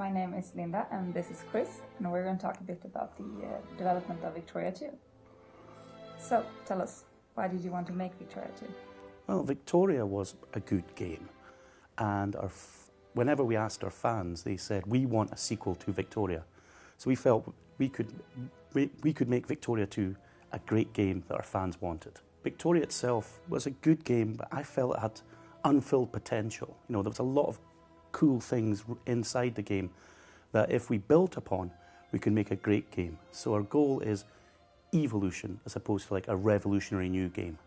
my name is Linda and this is Chris, and we're going to talk a bit about the development of Victoria 2. So, tell us, why did you want to make Victoria 2? Well, Victoria was a good game, and whenever we asked our fans, they said, we want a sequel to Victoria. So we felt we could make Victoria 2 a great game that our fans wanted. Victoria itself was a good game, but I felt it had unfilled potential. You know, there was a lot of cool things inside the game that if we built upon, we could make a great game. So our goal is evolution as opposed to like a revolutionary new game.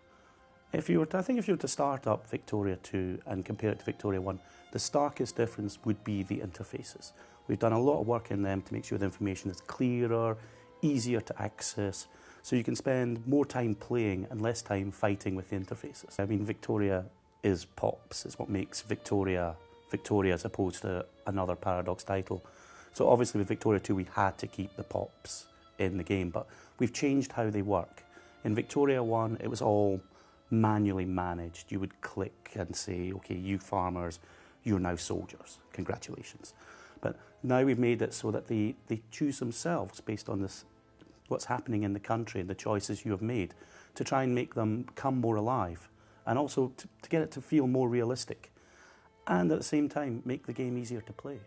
I think if you were to start up Victoria 2 and compare it to Victoria 1, the starkest difference would be the interfaces. We've done a lot of work in them to make sure the information is clearer, easier to access, so you can spend more time playing and less time fighting with the interfaces. I mean, Victoria is pops. It's what makes Victoria Victoria as opposed to another Paradox title. So obviously with Victoria 2 we had to keep the pops in the game, but we've changed how they work. In Victoria 1 it was all manually managed. You would click and say, okay, you farmers, you're now soldiers, congratulations. But now we've made it so that they choose themselves based on this, what's happening in the country and the choices you have made, to try and make them come more alive, and also to get it to feel more realistic, and at the same time make the game easier to play.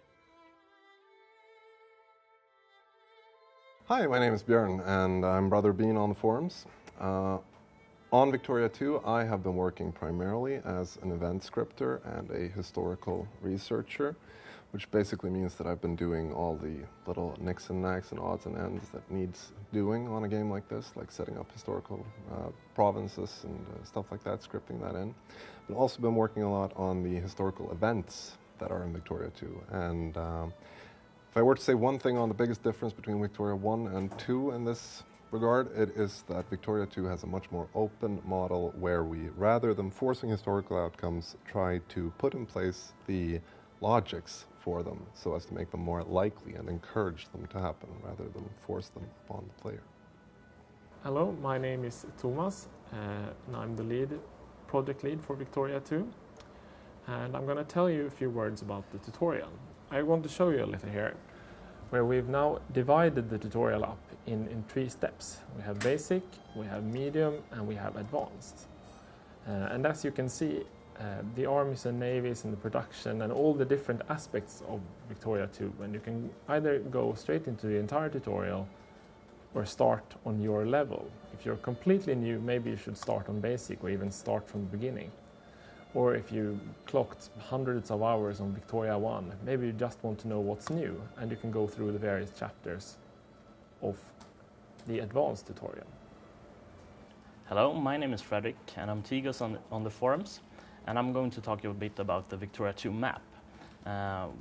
Hi, my name is BJÖRN and I'm Brother Bean on the forums. On Victoria 2 I have been working primarily as an event scripter and a historical researcher, which basically means that I've been doing all the little nicks and knacks and odds and ends that needs doing on a game like this, like setting up historical provinces and stuff like that, scripting that in. I've also been working a lot on the historical events that are in Victoria 2. And if I were to say one thing on the biggest difference between Victoria 1 and 2 in this regard, it is that Victoria 2 has a much more open model where we, rather than forcing historical outcomes, try to put in place the logics for them so as to make them more likely and encourage them to happen rather than force them upon the player. Hello, my name is Thomas and I'm the project lead for Victoria 2, and I'm going to tell you a few words about the tutorial. I want to show you a little here where we've now divided the tutorial up in 3 steps. We have basic, we have medium and we have advanced. And as you can see, the armies and navies and the production and all the different aspects of Victoria 2, and you can either go straight into the entire tutorial or start on your level. If you're completely new, maybe you should start on basic or even start from the beginning. Or if you clocked hundreds of hours on Victoria 1, maybe you just want to know what's new and you can go through the various chapters of the advanced tutorial. Hello, my name is FREDRIK and I'm TEGUS on the forums. And I'm going to talk a bit about the Victoria 2 map.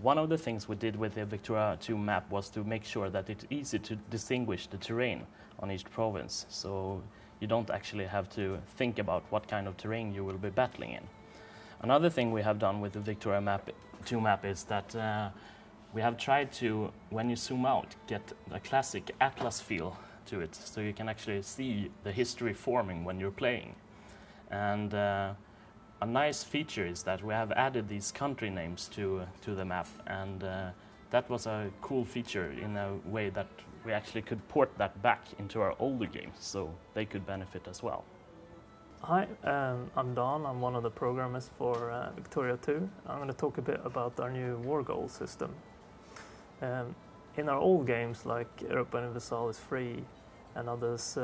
One of the things we did with the Victoria 2 map was to make sure that it's easy to distinguish the terrain on each province, so you don't actually have to think about what kind of terrain you will be battling in. Another thing we have done with the Victoria 2 map is that we have tried to, when you zoom out, get a classic atlas feel to it, so you can actually see the history forming when you're playing. And a nice feature is that we have added these country names to the map, and that was a cool feature in a way that we actually could port that back into our older games, so they could benefit as well. Hi, I'm Don. I'm one of the programmers for Victoria 2. I'm going to talk a bit about our new war goal system. In our old games like Europa Universal is Free and others,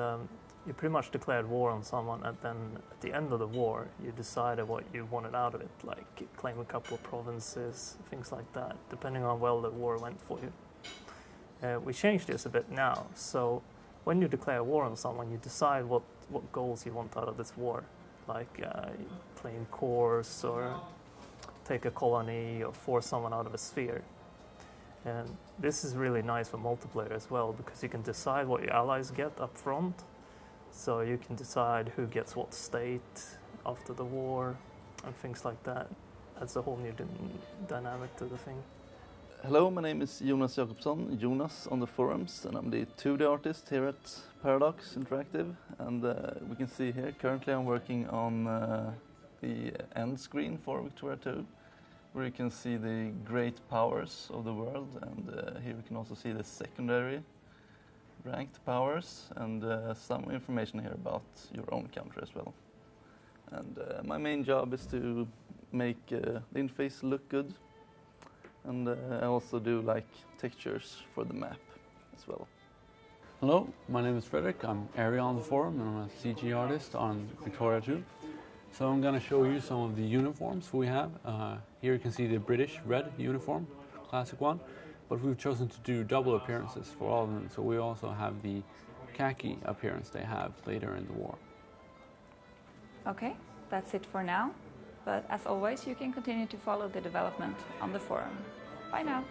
you pretty much declared war on someone, and then at the end of the war you decided what you wanted out of it, like claim a couple of provinces, things like that, depending on how well the war went for you. We changed this a bit now, so when you declare war on someone, you decide what goals you want out of this war, like claim cores or take a colony or force someone out of a sphere. And this is really nice for multiplayer as well, because you can decide what your allies get up front. So you can decide who gets what state after the war and things like that. Adds a whole new dynamic to the thing. Hello, my name is JONAS JONAS on the forums, and I'm the 2D artist here at Paradox Interactive. And we can see here, currently I'm working on the end screen for Victoria 2. where you can see the great powers of the world, and here we can also see the secondary ranked powers, and some information here about your own country as well. And my main job is to make the interface look good, and I also do like textures for the map as well. Hello, my name is FREDRIK. I'm area on the forum and I'm a CG artist on Victoria 2. So I'm going to show you some of the uniforms we have. Here you can see the British red uniform, classic one, but we've chosen to do double appearances for all of them, so we also have the khaki appearance they have later in the war. Okay, that's it for now. But as always, you can continue to follow the development on the forum. Bye now.